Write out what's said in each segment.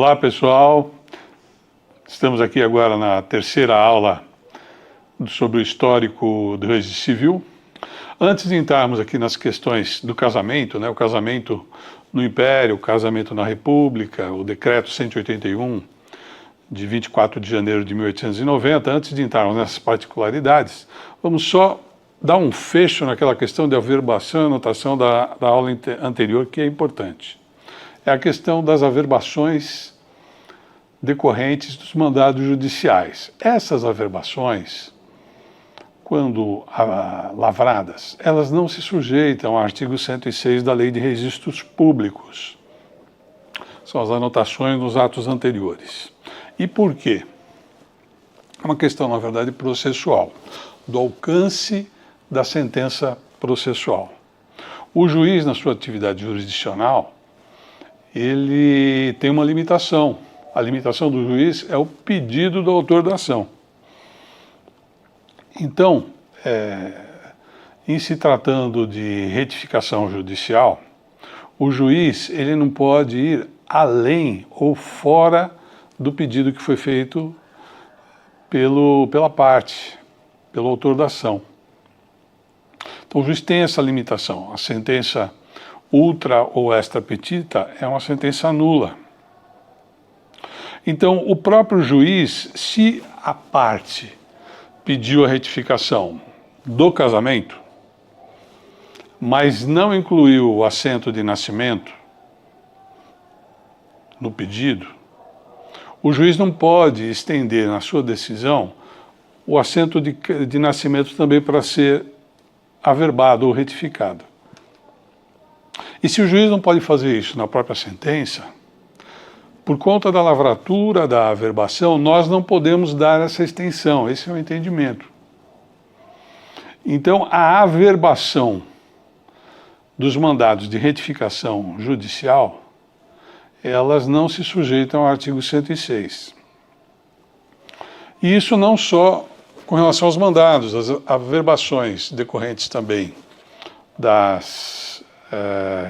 Olá pessoal, estamos aqui agora na terceira aula sobre o histórico do registro civil. Antes de entrarmos aqui nas questões do casamento, o casamento no Império, o casamento na República, o decreto 181 de 24 de janeiro de 1890, antes de entrarmos nessas particularidades, vamos só dar um fecho naquela questão de averbação e anotação da aula anterior, que é importante. É a questão das averbações decorrentes dos mandados judiciais. Essas averbações, quando lavradas, elas não se sujeitam ao artigo 106 da Lei de Registros Públicos. São as anotações nos atos anteriores. E por quê? É uma questão, na verdade, processual, do alcance da sentença processual. O juiz, na sua atividade jurisdicional, ele tem uma limitação. A limitação do juiz é o pedido do autor da ação. Então, em se tratando de retificação judicial, o juiz ele não pode ir além ou fora do pedido que foi feito pela parte, pelo autor da ação. Então, o juiz tem essa limitação. A sentença ultra ou extra petita é uma sentença nula. Então, o próprio juiz, se a parte pediu a retificação do casamento, mas não incluiu o assento de nascimento no pedido, o juiz não pode estender na sua decisão o assento de nascimento também para ser averbado ou retificado. E se o juiz não pode fazer isso na própria sentença, por conta da lavratura da averbação, nós não podemos dar essa extensão, esse é o entendimento. Então, a averbação dos mandados de retificação judicial, elas não se sujeitam ao artigo 106. E isso não só com relação aos mandados, as averbações decorrentes também das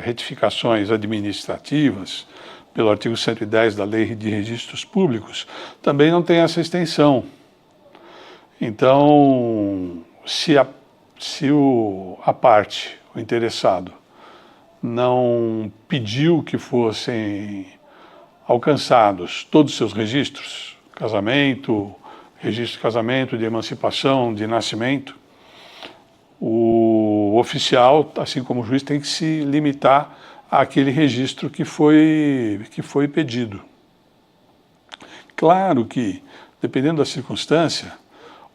retificações administrativas, pelo artigo 110 da Lei de Registros Públicos, também não tem essa extensão. Então, se a parte, o interessado, não pediu que fossem alcançados todos os seus registros, casamento, registro de casamento, de emancipação, de nascimento, o oficial, assim como o juiz, tem que se limitar àquele registro que foi pedido. Claro que, dependendo da circunstância,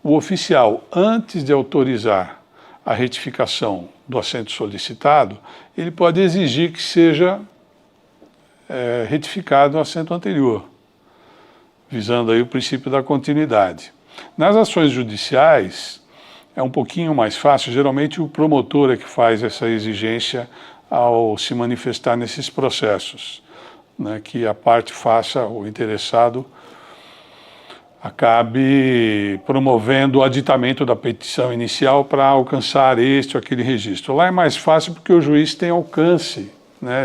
o oficial, antes de autorizar a retificação do assento solicitado, ele pode exigir que seja retificado o assento anterior, visando aí o princípio da continuidade. Nas ações judiciais, é um pouquinho mais fácil, geralmente o promotor é que faz essa exigência ao se manifestar nesses processos, que a parte faça, o interessado acabe promovendo o aditamento da petição inicial para alcançar este ou aquele registro. Lá é mais fácil porque o juiz tem alcance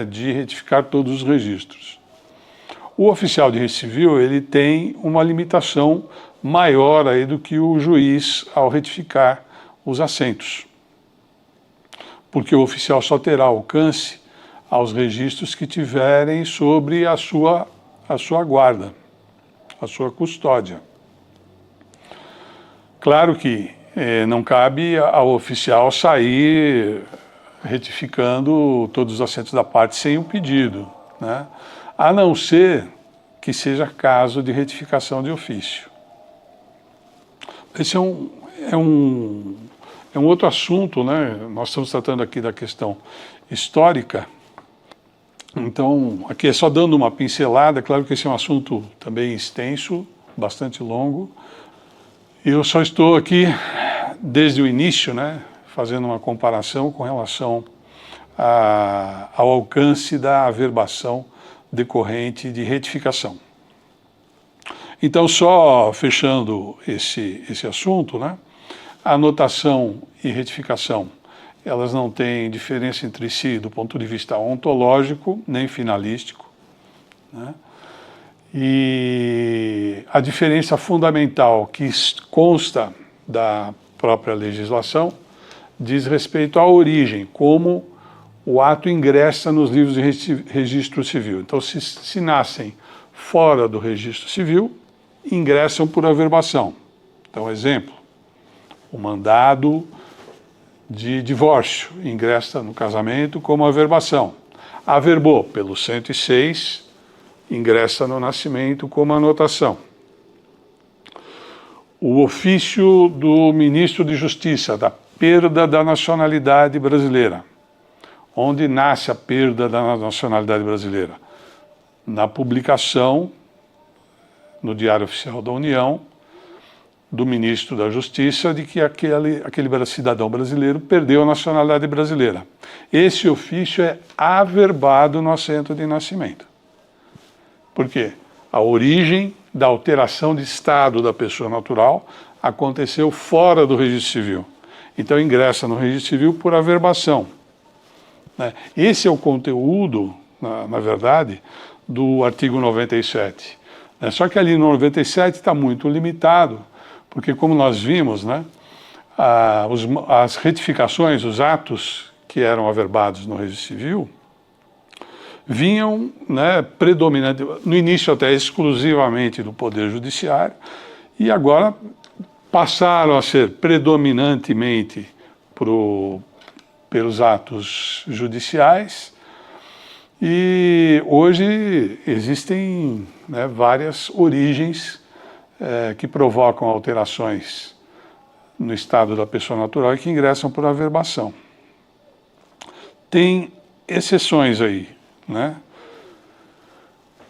de retificar todos os registros. O oficial de registro civil ele tem uma limitação maior aí do que o juiz ao retificar os assentos, porque o oficial só terá alcance aos registros que tiverem sobre a sua guarda, a sua custódia. Claro que não cabe ao oficial sair retificando todos os assentos da parte sem o pedido, a não ser que seja caso de retificação de ofício. Esse é um outro assunto, Nós estamos tratando aqui da questão histórica. Então, aqui é só dando uma pincelada, claro que esse é um assunto também extenso, bastante longo. Eu só estou aqui, desde o início, fazendo uma comparação com relação ao alcance da averbação decorrente de retificação. Então, só fechando esse assunto, a anotação e retificação, elas não têm diferença entre si do ponto de vista ontológico nem finalístico, E a diferença fundamental que consta da própria legislação diz respeito à origem, como o ato ingressa nos livros de registro civil. Então, se nascem fora do registro civil, ingressam por averbação. Então, exemplo, o mandado de divórcio ingressa no casamento como averbação. Averbou pelo 106, ingressa no nascimento como anotação. O ofício do ministro de Justiça, da perda da nacionalidade brasileira. Onde nasce a perda da nacionalidade brasileira? Na publicação, no Diário Oficial da União, do ministro da Justiça, de que aquele cidadão brasileiro perdeu a nacionalidade brasileira. Esse ofício é averbado no assento de nascimento. Por quê? A origem da alteração de estado da pessoa natural aconteceu fora do registro civil. Então ingressa no registro civil por averbação. Esse é o conteúdo, na verdade, do artigo 97. Só que ali no 97 está muito limitado, porque como nós vimos, as retificações, os atos que eram averbados no registro civil, vinham predominante, no início até exclusivamente do Poder Judiciário, e agora passaram a ser predominantemente pelos atos judiciais, e hoje existem várias origens que provocam alterações no estado da pessoa natural e que ingressam por averbação. Tem exceções aí,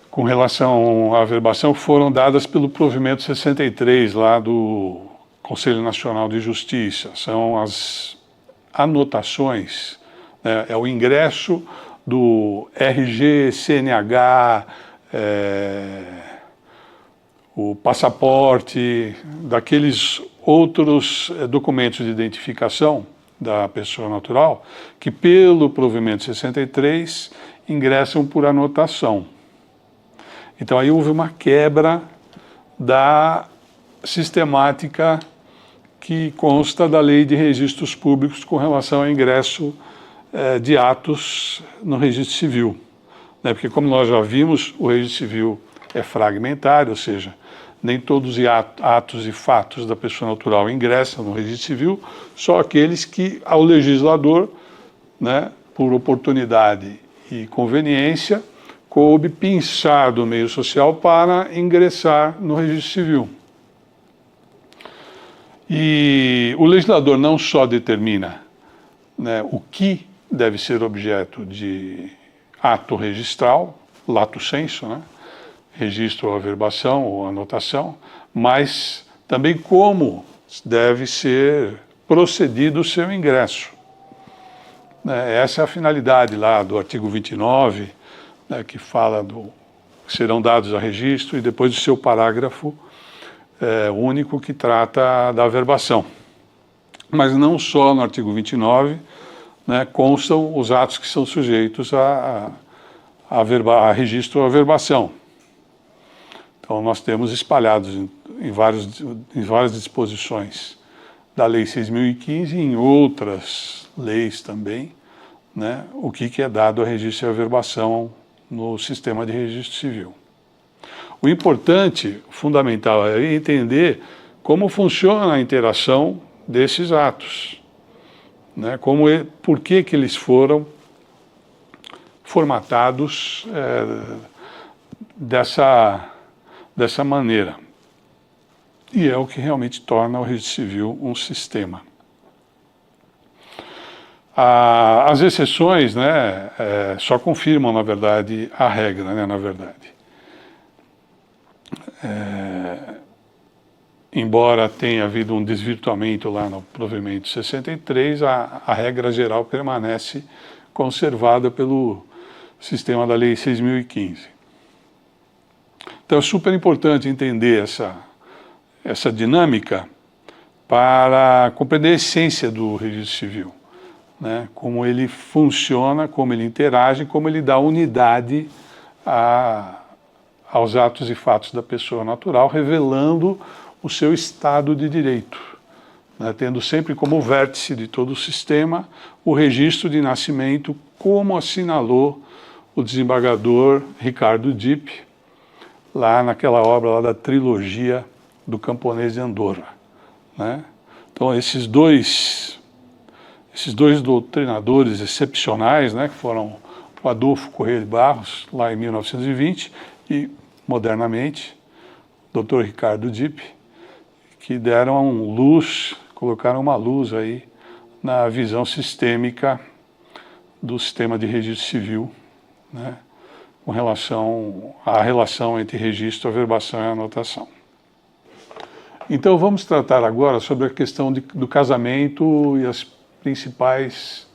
com relação à averbação, foram dadas pelo provimento 63 lá do Conselho Nacional de Justiça. São as anotações, é o ingresso do RG, CNH, o passaporte, daqueles outros documentos de identificação da pessoa natural, que pelo provimento 63 ingressam por anotação. Então aí houve uma quebra da sistemática que consta da Lei de Registros Públicos com relação ao ingresso de atos no registro civil. Porque como nós já vimos, o registro civil é fragmentário, ou seja, nem todos os atos e fatos da pessoa natural ingressam no registro civil, só aqueles que ao legislador, por oportunidade e conveniência, coube pensar do meio social para ingressar no registro civil. E o legislador não só determina o que deve ser objeto de ato registral, lato sensu, registro ou averbação ou anotação, mas também como deve ser procedido o seu ingresso. Essa é a finalidade lá do artigo 29, que fala que serão dados a registro, e depois do seu parágrafo único que trata da averbação. Mas não só no artigo 29 constam os atos que são sujeitos a registro ou averbação. Então nós temos espalhados em várias disposições da Lei 6.015 e em outras leis também, o que é dado a registro e averbação no sistema de registro civil. O importante, fundamental, é entender como funciona a interação desses atos, por que eles foram formatados dessa maneira. E é o que realmente torna o registro civil um sistema. As exceções só confirmam, na verdade, a regra, na verdade. Embora tenha havido um desvirtuamento lá no provimento 63, a regra geral permanece conservada pelo sistema da Lei 6.015. Então é super importante entender essa dinâmica para compreender a essência do registro civil, como ele funciona, como ele interage, como ele dá unidade à aos atos e fatos da pessoa natural, revelando o seu estado de direito, né, tendo sempre como vértice de todo o sistema o registro de nascimento, como assinalou o desembargador Ricardo Dipp, lá naquela obra lá da trilogia do Camponês de Andorra, né? Então esses dois doutrinadores excepcionais, né, que foram o Adolfo Corrêa de Barros, lá em 1920, e modernamente, o Dr. Ricardo Dipp, que deram luz, colocaram uma luz aí na visão sistêmica do sistema de registro civil, né, com relação à relação entre registro, averbação e anotação. Então vamos tratar agora sobre a questão do casamento e os principais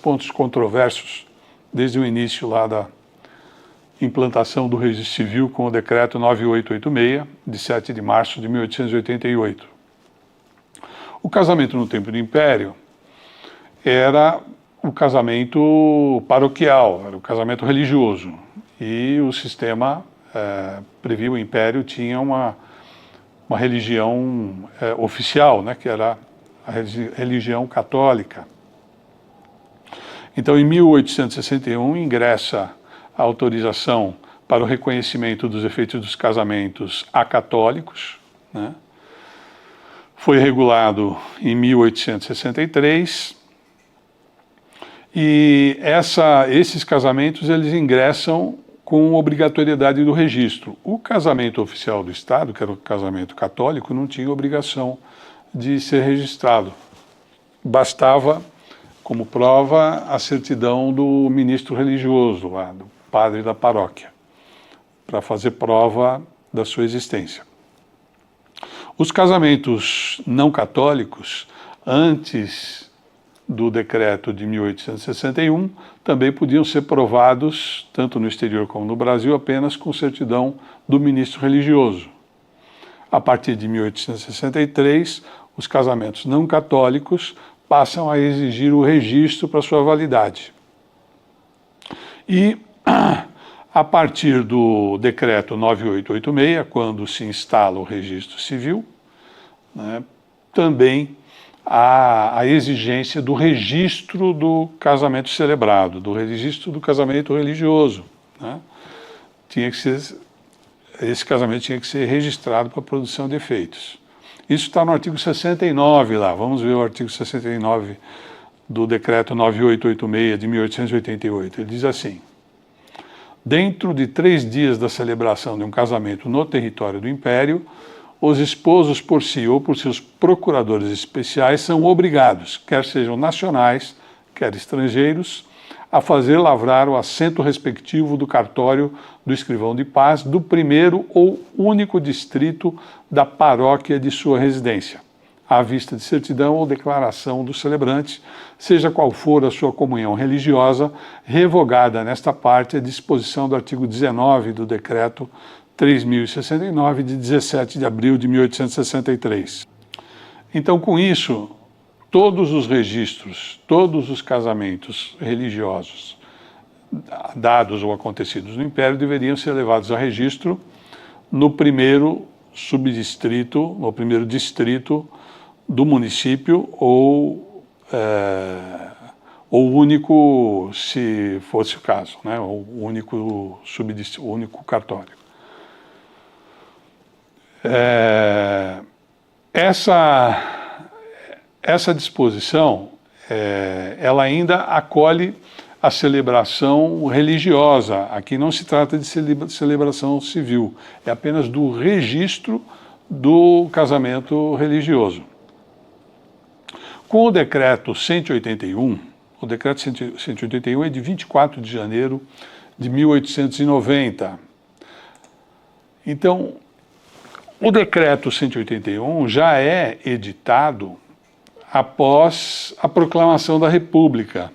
pontos controversos desde o início lá da implantação do registro civil com o decreto 9886, de 7 de março de 1888. O casamento no tempo do Império era o casamento paroquial, era o casamento religioso, e o sistema previa, o Império tinha uma religião oficial, né, que era a religião católica. Então, em 1861, ingressa a autorização para o reconhecimento dos efeitos dos casamentos a católicos, né? Foi regulado em 1863, e esses casamentos eles ingressam com obrigatoriedade do registro. O casamento oficial do Estado, que era o casamento católico, não tinha obrigação de ser registrado. Bastava, como prova, a certidão do ministro religioso, lá, do padre da paróquia, para fazer prova da sua existência. Os casamentos não católicos, antes do decreto de 1861, também podiam ser provados, tanto no exterior como no Brasil, apenas com certidão do ministro religioso. A partir de 1863, os casamentos não católicos passam a exigir o registro para sua validade. E, a partir do decreto 9886, quando se instala o registro civil, né, também há a exigência do registro do casamento celebrado, do registro do casamento religioso, né? Esse casamento tinha que ser registrado para a produção de efeitos. Isso está no artigo 69 lá, vamos ver o artigo 69 do decreto 9886 de 1888. Ele diz assim: dentro de 3 dias da celebração de um casamento no território do Império, os esposos por si ou por seus procuradores especiais são obrigados, quer sejam nacionais, quer estrangeiros, a fazer lavrar o assento respectivo do cartório do escrivão de paz do primeiro ou único distrito da paróquia de sua residência, à vista de certidão ou declaração do celebrante, seja qual for a sua comunhão religiosa, revogada nesta parte a disposição do artigo 19 do decreto 3.069, de 17 de abril de 1863. Então, com isso, todos os registros, todos os casamentos religiosos dados ou acontecidos no Império deveriam ser levados a registro no primeiro subdistrito, no primeiro distrito do município ou único, se fosse o caso, né, ou único subdistrito, único cartório. Essa disposição, ela ainda acolhe a celebração religiosa. Aqui não se trata de celebração civil, é apenas do registro do casamento religioso. Com o decreto 181, o decreto 181 é de 24 de janeiro de 1890. Então, o decreto 181 já é editado após a proclamação da República.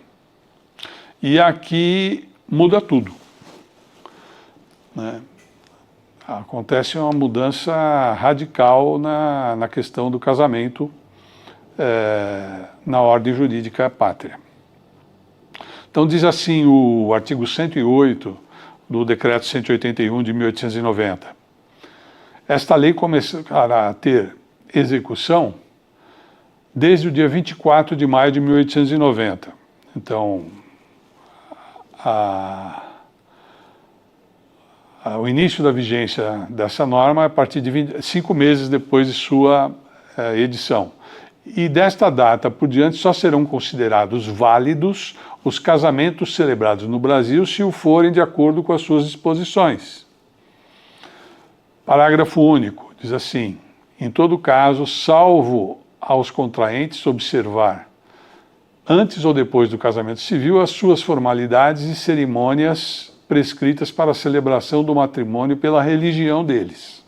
E aqui muda tudo, né? Acontece uma mudança radical na questão do casamento na ordem jurídica pátria. Então diz assim o artigo 108 do Decreto 181 de 1890. Esta lei começará a ter execução desde o dia 24 de maio de 1890. Então, o início da vigência dessa norma é a partir de 5 meses depois de sua edição. E desta data por diante só serão considerados válidos os casamentos celebrados no Brasil se o forem de acordo com as suas disposições. Parágrafo único, diz assim: em todo caso, salvo aos contraentes observar, antes ou depois do casamento civil, as suas formalidades e cerimônias prescritas para a celebração do matrimônio pela religião deles.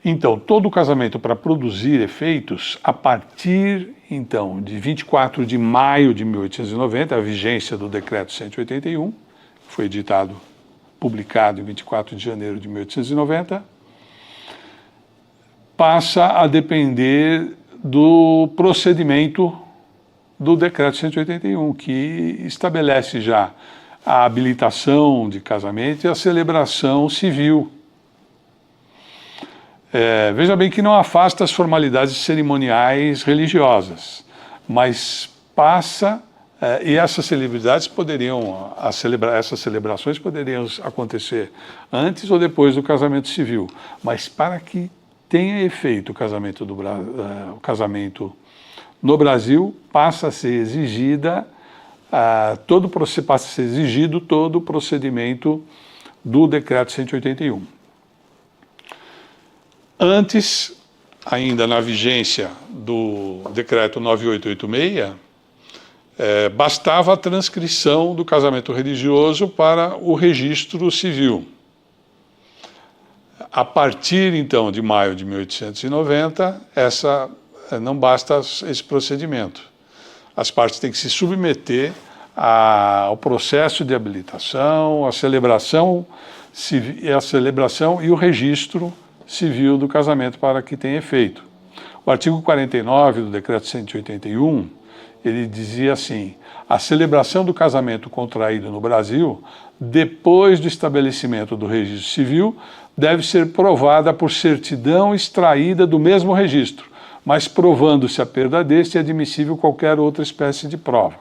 Então, todo o casamento para produzir efeitos, a partir, então, de 24 de maio de 1890, a vigência do Decreto 181, foi editado, publicado em 24 de janeiro de 1890, passa a depender do procedimento do Decreto 181, que estabelece já a habilitação de casamento e a celebração civil. Veja bem que não afasta as formalidades cerimoniais religiosas, mas passa, e essas celebrações poderiam acontecer antes ou depois do casamento civil, mas para que tenha efeito o casamento no Brasil, passa a ser exigido todo o procedimento do Decreto 181. Antes, ainda na vigência do Decreto 9886, bastava a transcrição do casamento religioso para o registro civil. A partir, então, de maio de 1890, não basta esse procedimento. As partes têm que se submeter ao processo de habilitação, a celebração e o registro civil do casamento para que tenha efeito. O artigo 49 do Decreto 181, ele dizia assim: a celebração do casamento contraído no Brasil, depois do estabelecimento do registro civil, deve ser provada por certidão extraída do mesmo registro, mas provando-se a perda deste, é admissível qualquer outra espécie de prova.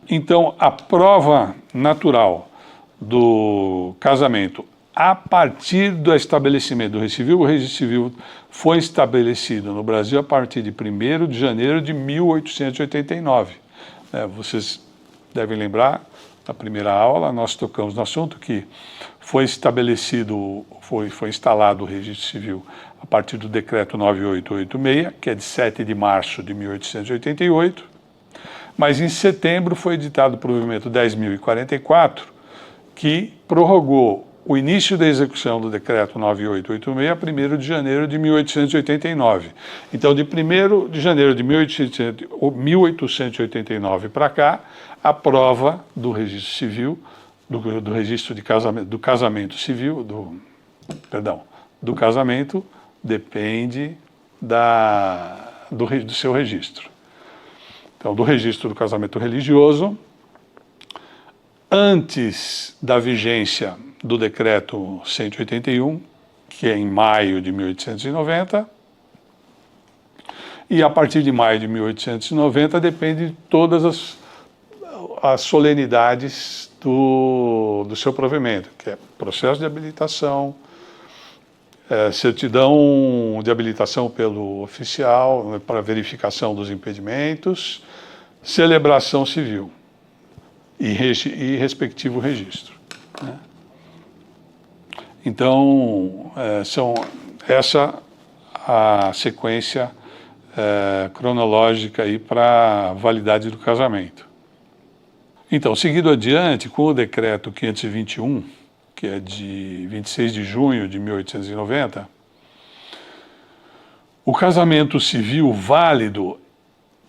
Então, a prova natural do casamento a partir do estabelecimento do registro civil, o registro civil foi estabelecido no Brasil a partir de 1º de janeiro de 1889. Vocês devem lembrar, na primeira aula, nós tocamos no assunto que foi instalado o registro civil a partir do Decreto 9886, que é de 7 de março de 1888, mas em setembro foi editado o provimento 10.044, que prorrogou o início da execução do Decreto 9886 a 1º de janeiro de 1889. Então, de 1º de janeiro de 1889 para cá, a prova do registro civil, do registro de casamento, do casamento, depende do seu registro. Então, do registro do casamento religioso, antes da vigência do Decreto 181, que é em maio de 1890, e a partir de maio de 1890 depende de todas as solenidades do seu provimento, que é processo de habilitação, certidão de habilitação pelo oficial para verificação dos impedimentos, celebração civil e respectivo registro, né? Então, essa a sequência cronológica para a validade do casamento. Então, seguido adiante, com o Decreto 521, que é de 26 de junho de 1890, o casamento civil válido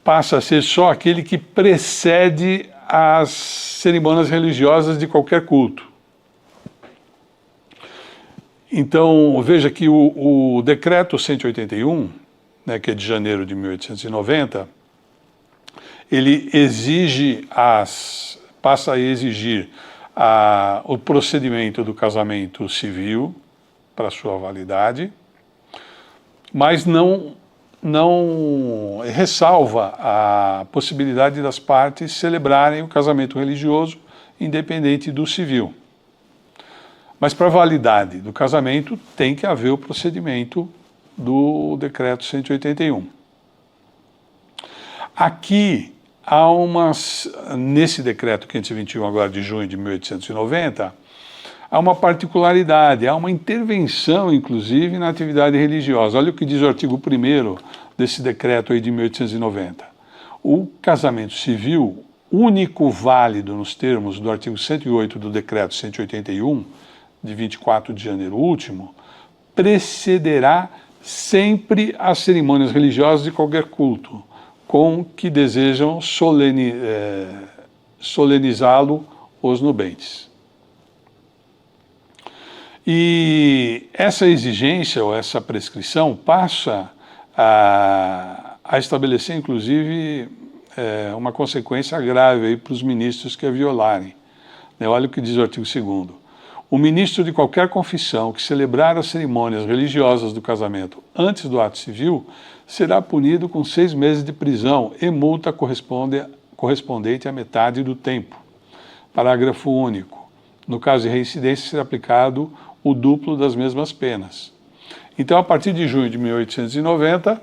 passa a ser só aquele que precede as cerimônias religiosas de qualquer culto. Então, veja que o Decreto 181, né, que é de janeiro de 1890, ele passa a exigir o procedimento do casamento civil para sua validade, mas não ressalva a possibilidade das partes celebrarem o casamento religioso independente do civil. Mas para a validade do casamento tem que haver o procedimento do Decreto 181. Aqui há nesse Decreto 521 agora de junho de 1890, há uma particularidade, há uma intervenção, inclusive, na atividade religiosa. Olha o que diz o artigo 1º desse decreto aí de 1890. O casamento civil, único válido nos termos do artigo 108 do decreto 181, de 24 de janeiro último, precederá sempre as cerimônias religiosas de qualquer culto, com que desejam solenizá-lo os nubentes. E essa exigência ou essa prescrição passa a estabelecer, inclusive, uma consequência grave para os ministros que a violarem. Olha o que diz o artigo 2º. O ministro de qualquer confissão que celebrar as cerimônias religiosas do casamento antes do ato civil será punido com 6 meses de prisão e multa correspondente à metade do tempo. Parágrafo único. No caso de reincidência, será aplicado o duplo das mesmas penas. Então, a partir de junho de 1890,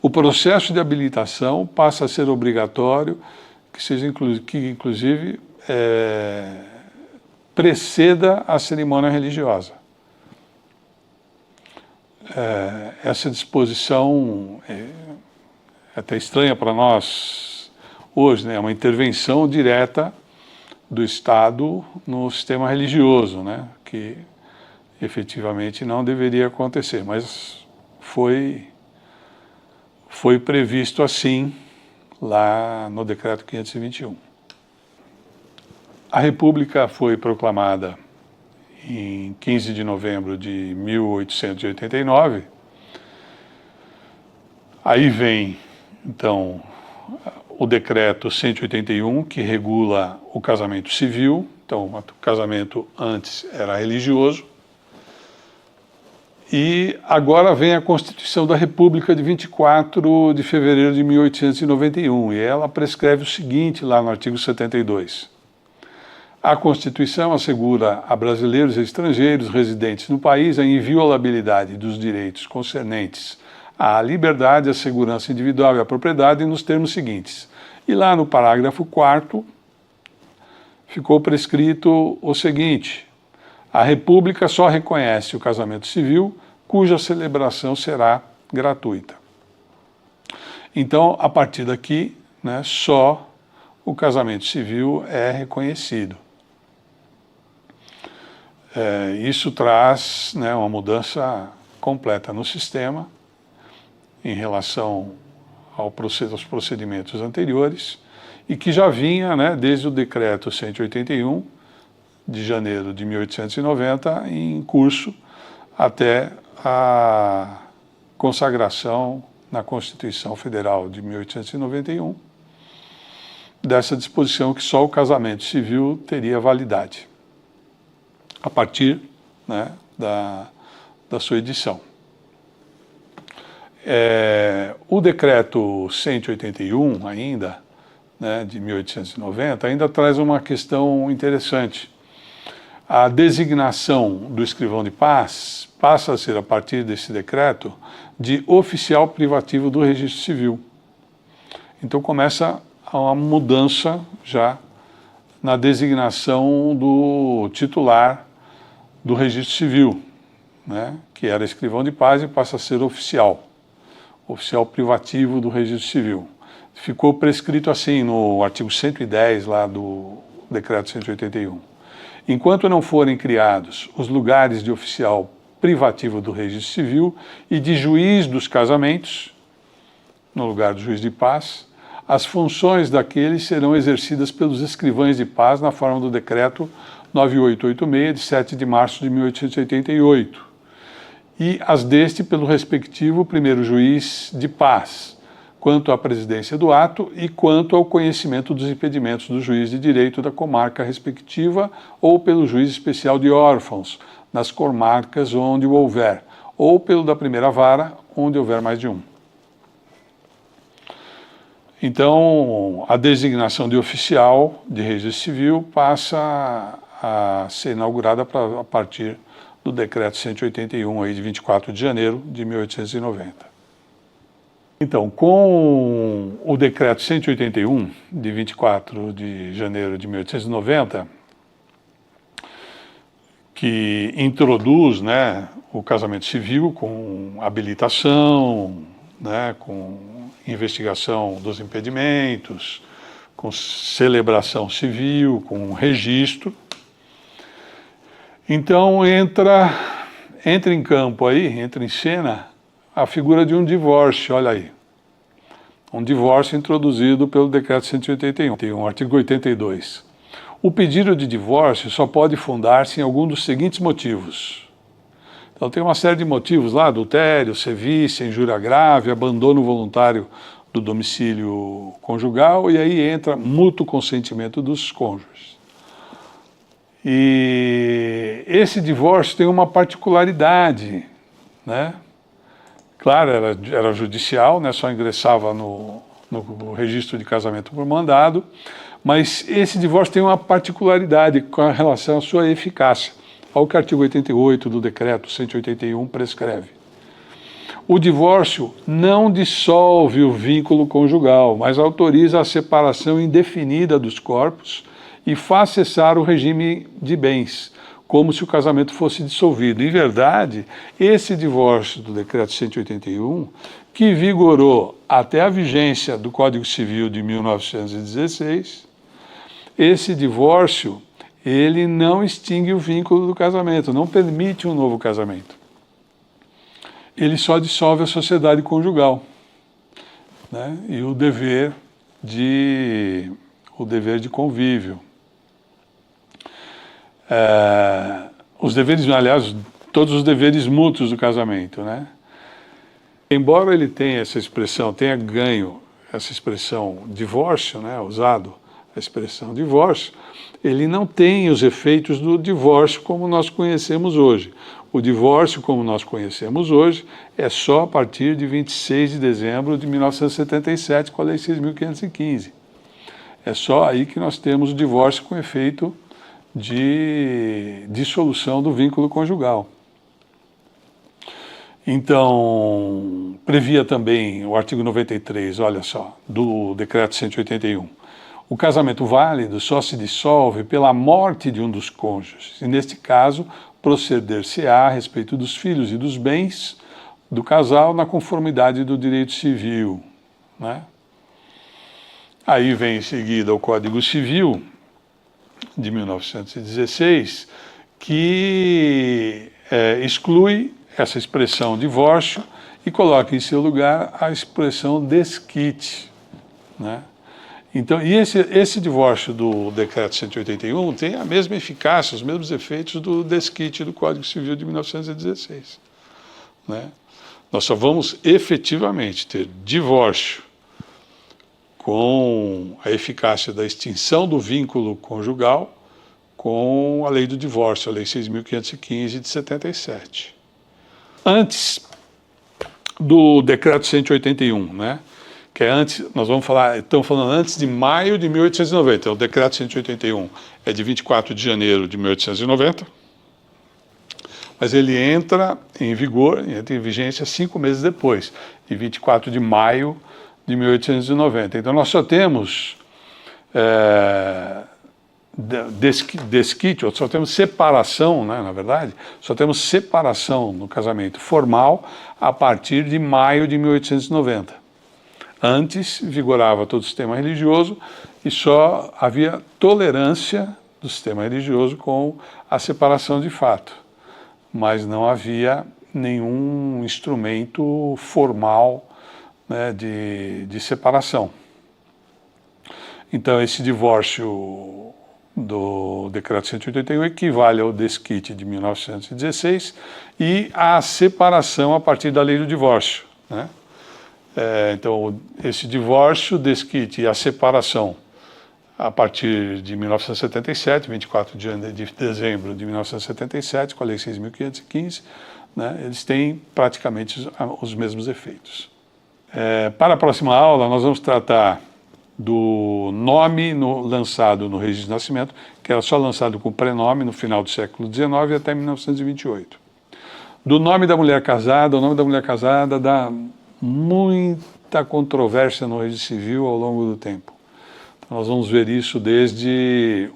o processo de habilitação passa a ser obrigatório, que inclusive preceda a cerimônia religiosa. Essa disposição é até estranha para nós hoje, né? É uma intervenção direta do Estado no sistema religioso, né? Que efetivamente não deveria acontecer, mas foi previsto assim lá no Decreto 521. A República foi proclamada em 15 de novembro de 1889. Aí vem, então, o Decreto 181, que regula o casamento civil. Então, o casamento antes era religioso. E agora vem a Constituição da República de 24 de fevereiro de 1891, e ela prescreve o seguinte lá no artigo 72. A Constituição assegura a brasileiros e estrangeiros residentes no país a inviolabilidade dos direitos concernentes à liberdade, à segurança individual e à propriedade nos termos seguintes. E lá no parágrafo 4º ficou prescrito o seguinte: a República só reconhece o casamento civil cuja celebração será gratuita. Então, a partir daqui, né, só o casamento civil é reconhecido. Isso traz, né, uma mudança completa no sistema em relação aos procedimentos anteriores e que já vinha, né, desde o Decreto 181 de janeiro de 1890 em curso até a consagração na Constituição Federal de 1891 dessa disposição que só o casamento civil teria validade a partir, né, da sua edição. O Decreto 181 ainda, né, de 1890, ainda traz uma questão interessante. A designação do escrivão de paz passa a ser, a partir desse decreto, de oficial privativo do registro civil. Então começa uma mudança já na designação do titular do registro civil, né, que era escrivão de paz, e passa a ser oficial privativo do registro civil. Ficou prescrito assim no artigo 110 lá do decreto 181. Enquanto não forem criados os lugares de oficial privativo do registro civil e de juiz dos casamentos, no lugar do juiz de paz, as funções daqueles serão exercidas pelos escrivães de paz na forma do decreto 9886, de 7 de março de 1888, e as deste pelo respectivo primeiro juiz de paz, quanto à presidência do ato e quanto ao conhecimento dos impedimentos do juiz de direito da comarca respectiva ou pelo juiz especial de órfãos, nas comarcas onde o houver, ou pelo da primeira vara, onde houver mais de um. Então, a designação de oficial de registro civil passa a ser inaugurada a partir do decreto 181, aí, de 24 de janeiro de 1890. Então, com o decreto 181, de 24 de janeiro de 1890, que introduz, né, o casamento civil com habilitação, né, com investigação dos impedimentos, com celebração civil, com registro. Então entra em campo aí, entra em cena a figura de um divórcio, olha aí. Um divórcio introduzido pelo decreto 181, tem um artigo 82. O pedido de divórcio só pode fundar-se em algum dos seguintes motivos. Então tem uma série de motivos lá: adultério, sevícia, injúria grave, abandono voluntário do domicílio conjugal, e aí entra mútuo consentimento dos cônjuges. E esse divórcio tem uma particularidade, né? Claro, era judicial, né? Só ingressava no registro de casamento por mandado, mas esse divórcio tem uma particularidade com relação à sua eficácia, ao que o artigo 88 do decreto 181 prescreve. O divórcio não dissolve o vínculo conjugal, mas autoriza a separação indefinida dos corpos e faz cessar o regime de bens, como se o casamento fosse dissolvido. Em verdade, esse divórcio do decreto 181, que vigorou até a vigência do Código Civil de 1916, esse divórcio, ele não extingue o vínculo do casamento, não permite um novo casamento. Ele só dissolve a sociedade conjugal, né? E o dever de convívio. Os deveres, aliás, todos os deveres mútuos do casamento, né? Embora ele tenha essa expressão, tenha ganho essa expressão divórcio, né, usado a expressão divórcio, ele não tem os efeitos do divórcio como nós conhecemos hoje. O divórcio, como nós conhecemos hoje, é só a partir de 26 de dezembro de 1977, com a Lei 6.515. É só aí que nós temos o divórcio com efeito de dissolução do vínculo conjugal. Então, previa também o artigo 93, olha só, do decreto 181. O casamento válido só se dissolve pela morte de um dos cônjuges, e neste caso proceder-se-á a respeito dos filhos e dos bens do casal na conformidade do direito civil, né? Aí vem em seguida o Código Civil de 1916, que exclui essa expressão divórcio e coloca em seu lugar a expressão desquite, né? Então, e esse divórcio do decreto 181 tem a mesma eficácia, os mesmos efeitos do desquite do Código Civil de 1916, né? Nós só vamos efetivamente ter divórcio com a eficácia da extinção do vínculo conjugal com a lei do divórcio, a Lei 6.515 de 77. Antes do decreto 181, né? Que é antes, nós vamos falar, estamos falando antes de maio de 1890. O decreto 181 é de 24 de janeiro de 1890, mas ele entra em vigor, entra em vigência 5 meses depois, de 24 de maio de 1890. Então nós só temos desquite, ou só temos separação, né, na verdade, só temos separação no casamento formal a partir de maio de 1890. Antes vigorava todo o sistema religioso e só havia tolerância do sistema religioso com a separação de fato, mas não havia nenhum instrumento formal, né, de separação. Então esse divórcio do decreto 181 equivale ao desquite de 1916 e à separação a partir da lei do divórcio, né? Então, esse divórcio, desquite e a separação, a partir de 1977, 24 de dezembro de 1977, com a Lei 6.515, né, eles têm praticamente os mesmos efeitos. Para a próxima aula, nós vamos tratar do nome lançado no registro de nascimento, que era só lançado com prenome no final do século XIX até 1928. Do nome da mulher casada, o nome da mulher casada dá muita controvérsia no registro civil ao longo do tempo. Então, nós vamos ver isso desde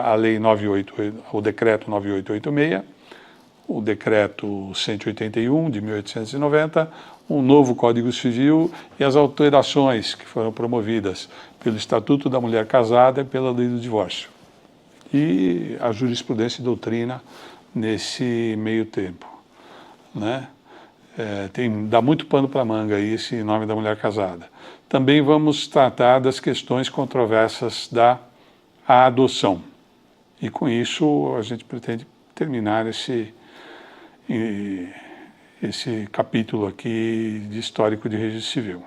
a Lei 98, o Decreto 9886, o Decreto 181 de 1890, um novo Código Civil e as alterações que foram promovidas pelo Estatuto da Mulher Casada e pela Lei do Divórcio. E a jurisprudência e doutrina nesse meio tempo, né? Dá muito pano para manga aí esse nome da mulher casada. Também vamos tratar das questões controversas da adoção. E com isso a gente pretende terminar esse capítulo aqui de histórico de registro civil.